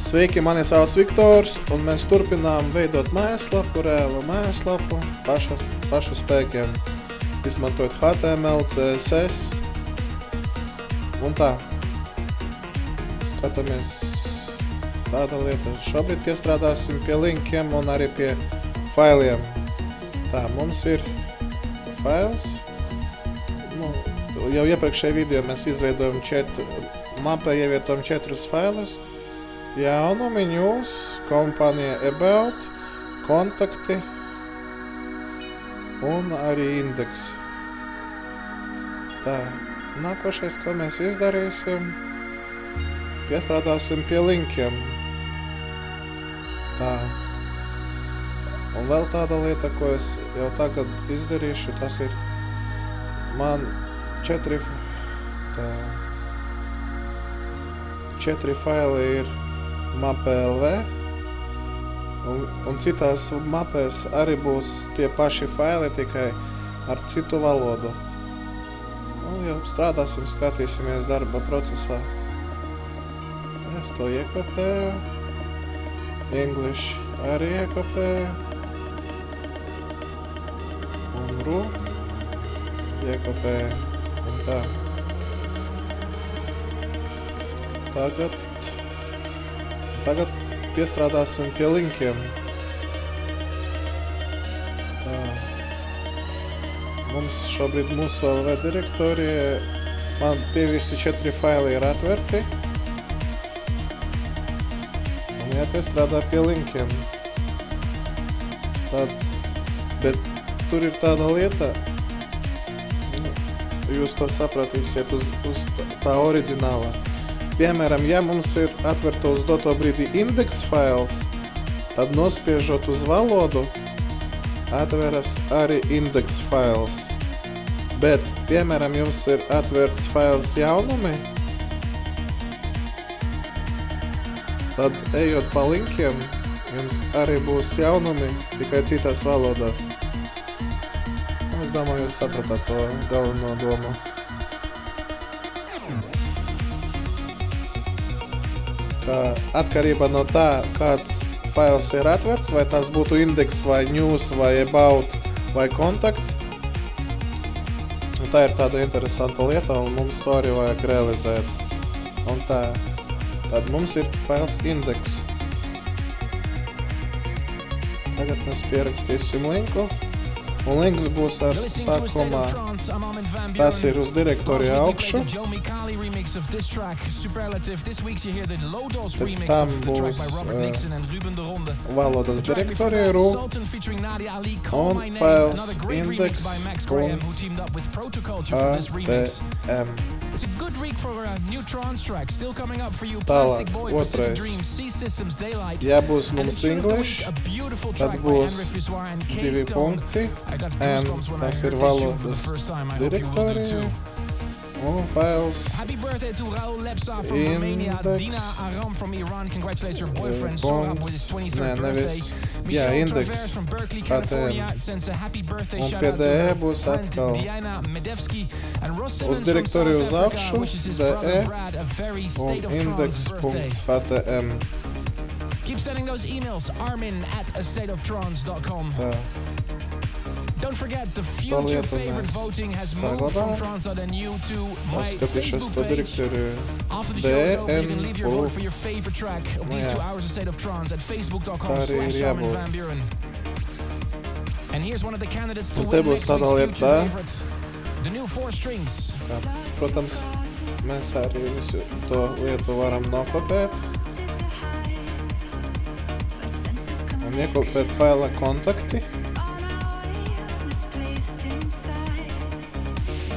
Sveiki, mani sauc Viktors, un mēs turpinām veidot mājaslapu, reālu mājaslapu pašu spēkiem, izmantojot HTML, CSS un tā. Skatāmies tāda lieta. Šobrīd piestrādāsim pie linkiem un arī pie failiem. Tā, mums ir fails. Jau iepriekšējā video mēs izveidojam mapē ievietojam 4 failus. Jaunumi, news, kompānija about, kontakti un arī indeks. Tā, nākošais, ko mēs izdarīsim, piestrādāsim pie linkiem. Tā. Un vēl tāda lieta, ko es jau tagad izdarīšu, tas ir man 4 faili ir mapē.lv un citās mapēs arī būs tie paši faili, tikai ar citu valodu. Un jau strādāsim, skatīsimies darba procesā. Es to iekopēju. English arī iekopēju. Un ru iekopēju. Un tā. Tagad piestrādāsim pie linkiem. Tā. Mums šobrīd mūsu LV direktorija, man tie visi 4 faili ir atverti. Un jāpiestrādā pie linkiem. Bet tur ir tāda lieta, jūs to sapratīsiet uz tā oriģināla. Piemēram, ja mums ir atverta uz doto brīdi indeks fails, tad nospiežot uz valodu, atveras arī indeks fails. Bet, piemēram, jums ir atverts fails jaunumi, tad, ejot pa linkiem, jums arī būs jaunumi, tikai citās valodās. Es domāju, jūs sapratāt to galveno domu. Atkarībā no tā, kāds fails ir atverts, vai tas būtu indeks, vai news, vai about, vai kontakt. Un tā ir tāda interesanta lieta, un mums to arī vajag realizēt. Un tā, tad mums ir fails indeks. Tagad mēs pierakstīsim linku. Un links būs ar sākumā, tas ir uz direktoriju augšu, pēc tam būs valodas direktorija ru un fails index.atm. Tālāk, otrais. Ja būs mums English, tad būs 2 punkti, and tas ir valodas direktorija, un fails indeks un pde būs atkal uz direktoriju uz augšu, de un index.htm. Keep sending those emails, armin@astateoftrance.com. Don't forget, the future favorite voting has moved from Trance.nu to my Facebook page. After the show is over, you can leave your vote for your favorite track of these 2 hours of State of Trance at facebook.com/Armin van Buuren. And here's one of the candidates to win next week's future favorites. The new 4 strings. Protams, mēs arī visu to lietu varam nokopēt. Un iekopēt faila kontakti.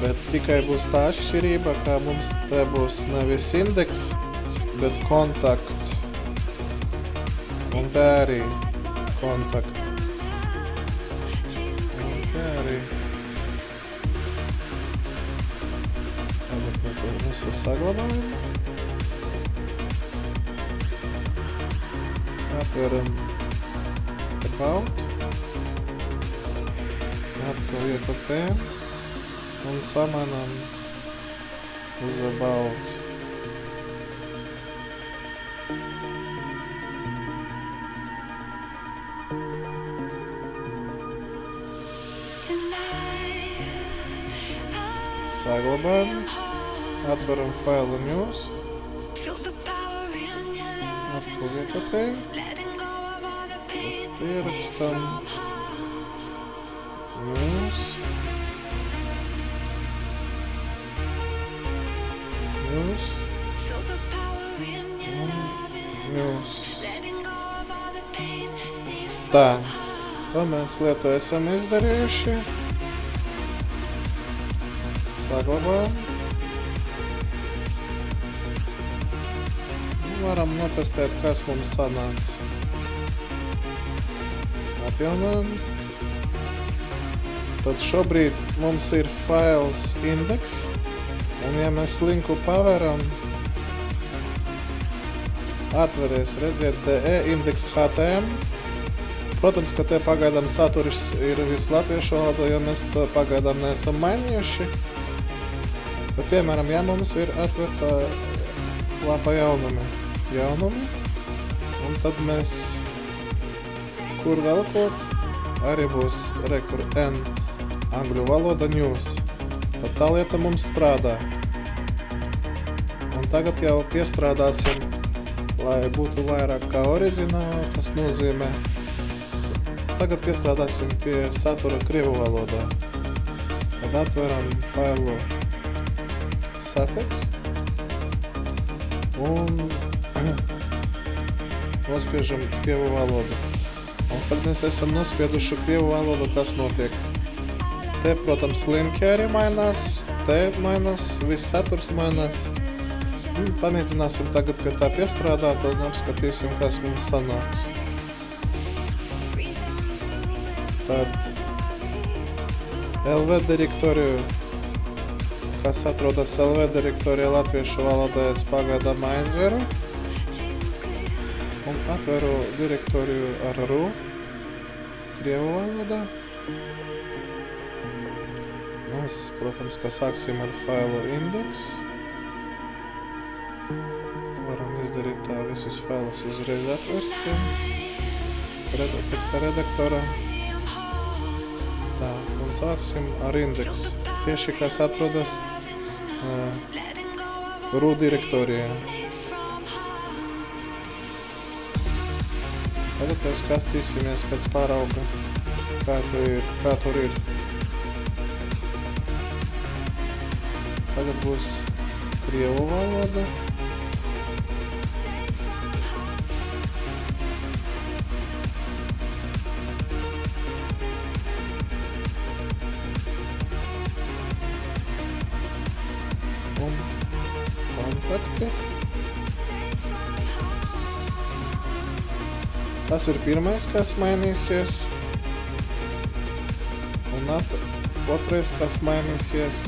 Bet tikai būs tā atšķirība, ka mums te būs nevis indeks, bet kontakt. Un te arī kontakt. Un te arī. Tagad mēs to saglabājam. Atveram about. Atkal iekopējam. Un samanam uz about. Saglabājam. Atveram failu news. Atkal iekopējam. Ierakstam. News. News. News. Tā. To mēs lietu esam izdarījuši. Saglabājam. Varam notestēt, kas mums sanāca. Atjaunojam. Tad šobrīd mums ir fails index. Un ja mēs linku paveram, atveries, redziet, DE index HTM. Protams, ka te pagaidām saturs ir viss latviešu valodā, jo mēs to pagaidām neesam mainījuši. Bet, piemēram, ja mums ir atverta lapa jaunumi, un tad mēs, kur velkot, arī būs rekur N angļu valoda news. Tad tā lieta mums strādā. Un tagad jau piestrādāsim, lai būtu vairāk kā oriģināli, tas nozīmē. Tagad piestrādāsim pie satura krievu valodā. Tad atveram failu suffix un nospiežam krievu valodu. Un kad mēs esam nospieduši krievu valodu, kas notiek? Te, protams, linki arī mainās, te mainās, viss saturs mainās. Pamēģināsim tagad pie tā piestrādāt un apskatīsim, kas mums sanāks. Tad LV direktoriju, kas atrodas LV direktorija latviešu valodā, es pagaidām aizveru. Un atveru direktoriju ar RU, krievu valodā. Mēs, protams, ka sāksim ar failu index. Varam izdarīt tā, visus failus uzreiz atversim. Teksta redaktorā. Tā, un sāksim ar indeksu. Tieši kas atrodas RU direktorijā. Tagad jau skatīsimies pēc pārauga, kā tur ir. Tagad būs krievu valoda. Un kontakti. Tas ir pirmais, kas mainīsies. Un otrais, kas mainīsies.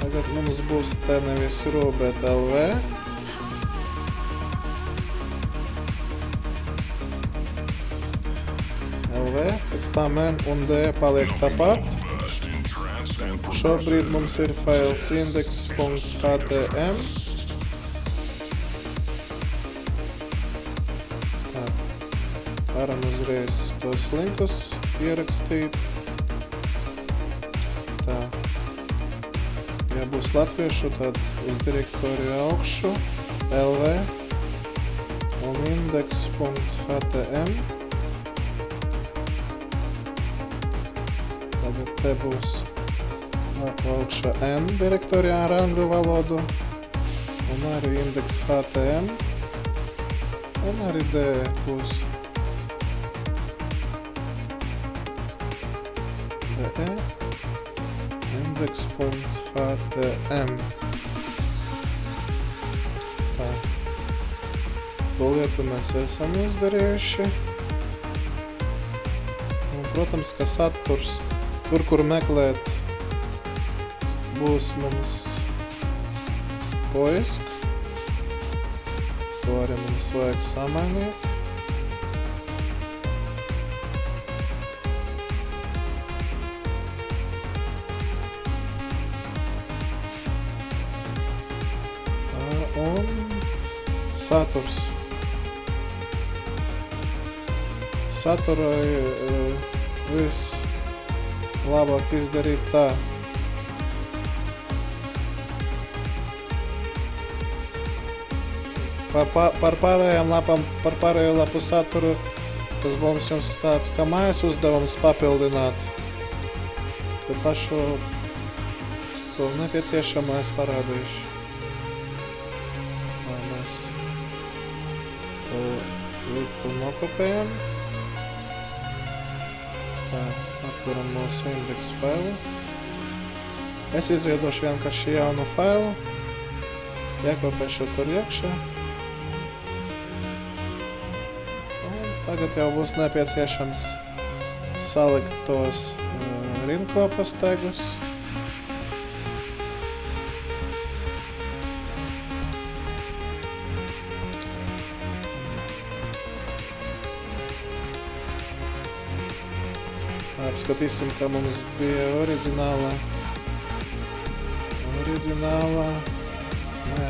Tagad mums būs te nevis RU, bet LV. LV, pēc tam N un D paliek tāpat. Šobrīd mums ir fails index.htm. Varam uzreiz tos linkus ierakstīt. Tā. Ja būs latviešu, tad uz direktoriju augšu, LV un index.htm. Tagad te būs augšā N direktorijā ar angļu valodu un arī index.htm un arī D būs DE index.htm. Tā. To lietu mēs esam izdarījuši. Un, protams, ka saturs, tur, kur meklēt, būs mums poisk. To arī mums vajag samainīt. Un saturs. Saturai vislabāk izdarīt tā. Par pārējām lapām, par pārējo lapu saturu, tas mums jums tāds kā mājas uzdevums papildināt. Bet pašu to nepieciešamo es parādīšu. Lai mēs to liku nokopējam. Tā, atveram mūsu indeksu failu. Es izveidošu vienkārši jaunu failu. Iekopēšu tur iekšā. Un tagad jau būs nepieciešams salikt tos rindkopas tegus. Apskatīsim, kā mums bija oriģinālā. Nē.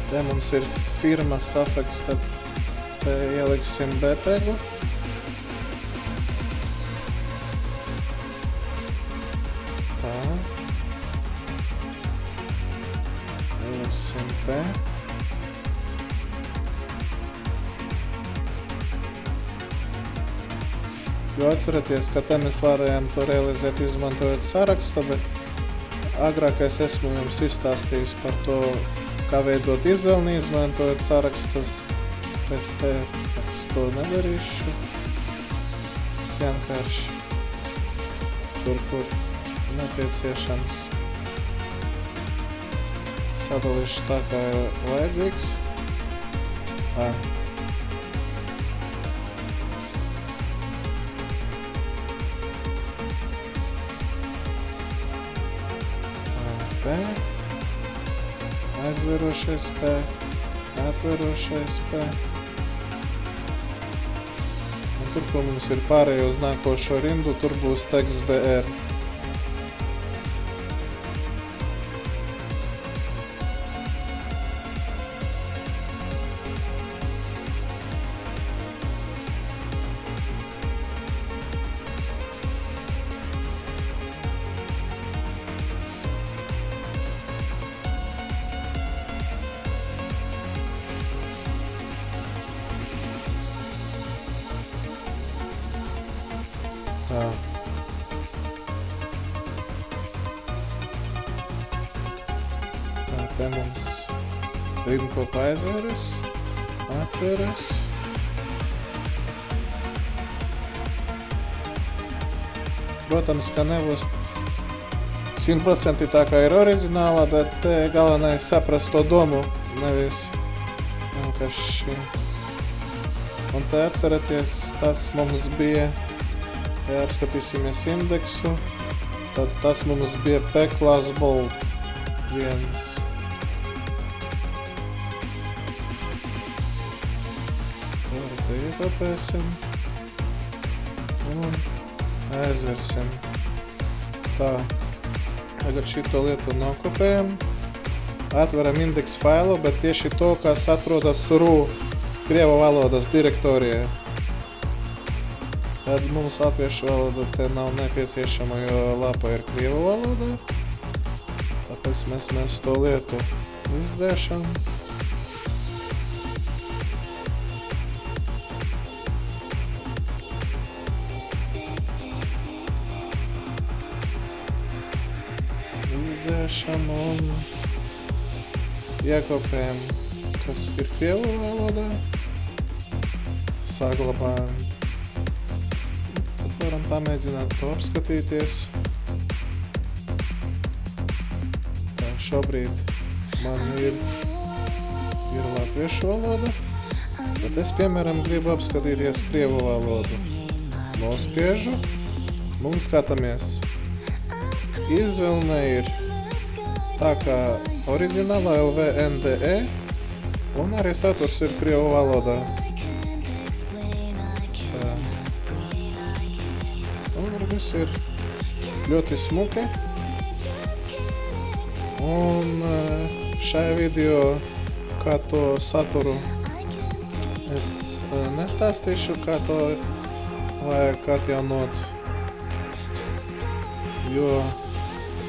Te mums ir firmas safeks, tad te ieliksim B tegu. Tā. Ieliksim te. Jo atceraties, ka te mēs varējām to realizēt izmantojot sarakstu, bet agrākais esmu jums izstāstījis par to, kā veidot izvēlni, izmantojot sarakstus. Es to nedarīšu. Es vienkārši tur, kur nepieciešams, sadalīšu tā, kā ir vajadzīgs. P, aizverošais P, atverošais P. Un tur, ko mums ir pārējo uz nākošo rindu, tur būs teksts BR. Tā. Tā, te mums rindkopa aizveras, atveras. Protams, ka nebūs 100% tā kā ir oriģinālā, bet galvenais saprast to domu, nevis vienkārši. Un te atceraties, tas mums bija, ja apskatīsimies indeksu, tad tas mums bija P-class bold 1. Tur te iekopēsim un aizversim. Tā, tagad šito lietu nokopējam, atveram indeksu failu, bet tieši to, kas atrodas RU krievu valodas direktorijā. Tad mums latviešu valoda te nav nepieciešama, jo lapa ir krievu valodā. Tāpēc mēs to lietu izdzēšam. Izdzēšam un iekopējam, kas ir krievu valodā. Saglabājam. Varam pamēģināt to apskatīties. Tā, šobrīd man ir latviešu valoda, bet es, piemēram, gribu apskatīties krievu valodu. Nospiežu un skatāmies. Izvēlne ir tā kā oriģinālā LVNDE, un arī saturs ir krievu valodā. Viss ir ļoti smuki. Un šajā video, kā to saturu, es nestāstīšu, kā to vajag atjaunot. Jo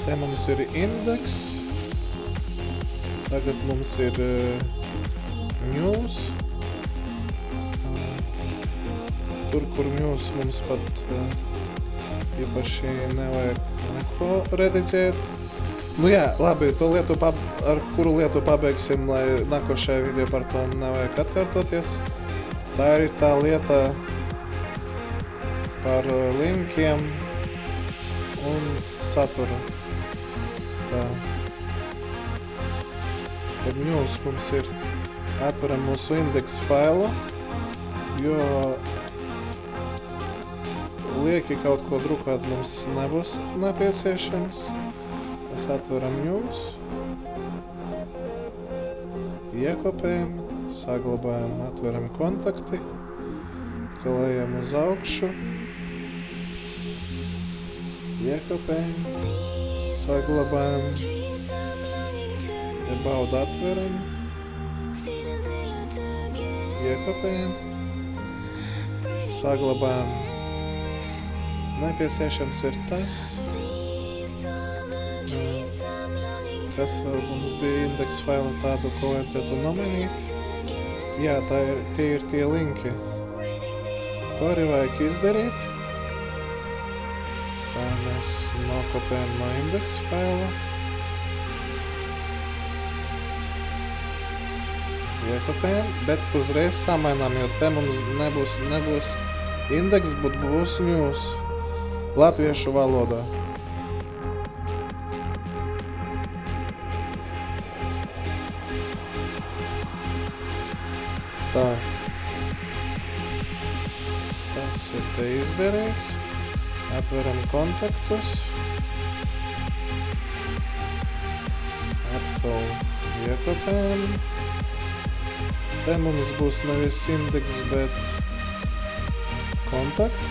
te mums ir indeks. Tagad mums ir news. Tur, kur news mums pat īpaši nevajag neko rediģēt. Nu jā, labi, to lietu, ar kuru lietu pabeigsim, lai nākošajā video par to nevajag atkārtoties. Tā ir tā lieta par linkiem un saturu. Tā. Kad news mums ir atveram mūsu indeks failu, jo lieki kaut ko drukāt mums nebūs nepieciešams. Mēs atveram news, iekopējam, saglabājam, atveram kontakti, atkal ejam uz augšu, iekopējam, saglabājam, about atveram, iekopējam, saglabājam. Nepieciešams ir tas. Tas vēl mums bija indeks failu tādu, ko vajadzētu nomainīt. Jā, tie ir tie linki. To arī vajag izdarīt. Tā mēs nokopējam no indeks faila. Iekopējam, bet uzreiz samainām, jo te mums nebūs indeks, bet būs news latviešu valodā. Tā. Tas ir te izdarīts. Atveram kontaktus. Atkal iekopējam. Te mums būs nevis indeks, bet kontakt.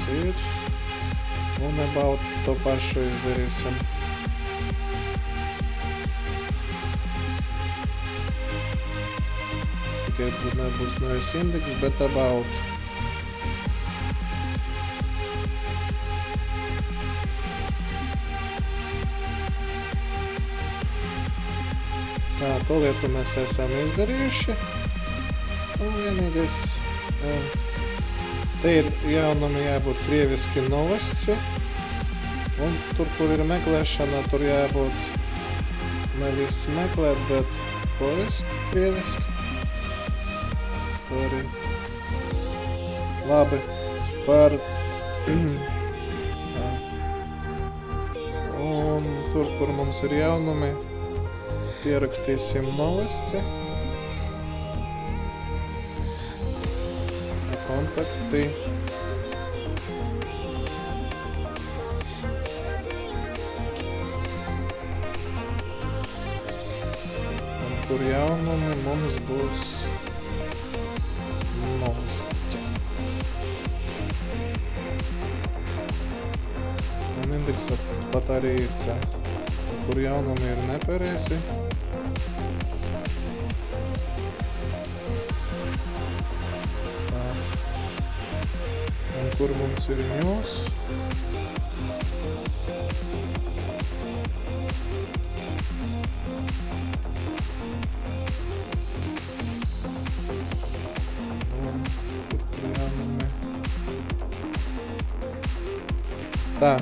Ir. Un about to pašu izdarīsim. Tikai nebūs nevis indeks, bet about. Tā, to lietu mēs esam izdarījuši. Un vienīgais... Te ir jaunumi jābūt krieviski novests, un tur, kur ir meklēšana, tur jābūt nevis meklēt, bet poliski, krieviski. Tur arī labi par... Un tur, kur mums ir jaunumi, pierakstīsim novests. Kontakti. Un tur jaunumi mums būs novests. Un indeksa pat arī ir tā, kur jaunumi ir nepareizi. Kur mums ir news. Tā.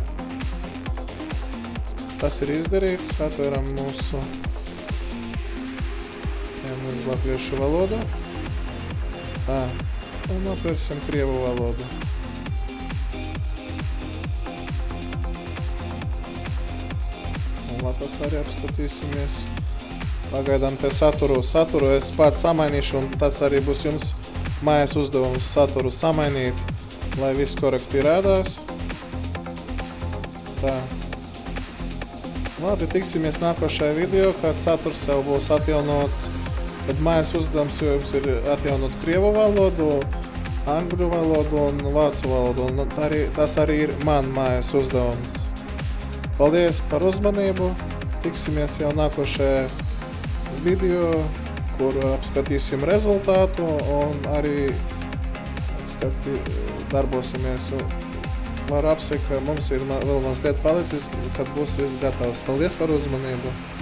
Tas ir izdarīts. Atveram mūsu uz latviešu valodu. Tā. Un atversim krievu valodu. Tas arī apskatīsimies. Pagaidām te saturu es pats samainīšu, un tas arī būs jums mājas uzdevums saturu samainīt, lai viss korekti rādās. Tā. Labi, tiksimies nākošajā video, kad saturs jau būs atjaunots. Tad mājas uzdevums jums ir atjaunot krievu valodu, angļu valodu un vācu valodu, un tas arī ir man mājas uzdevums. Paldies par uzmanību! Tiksimies jau nākošajā video, kur apskatīsim rezultātu un arī darbosimies. Varu apsveikt, ka mums ir vēl mazliet palicis, kad būs viss gatavs. Paldies par uzmanību!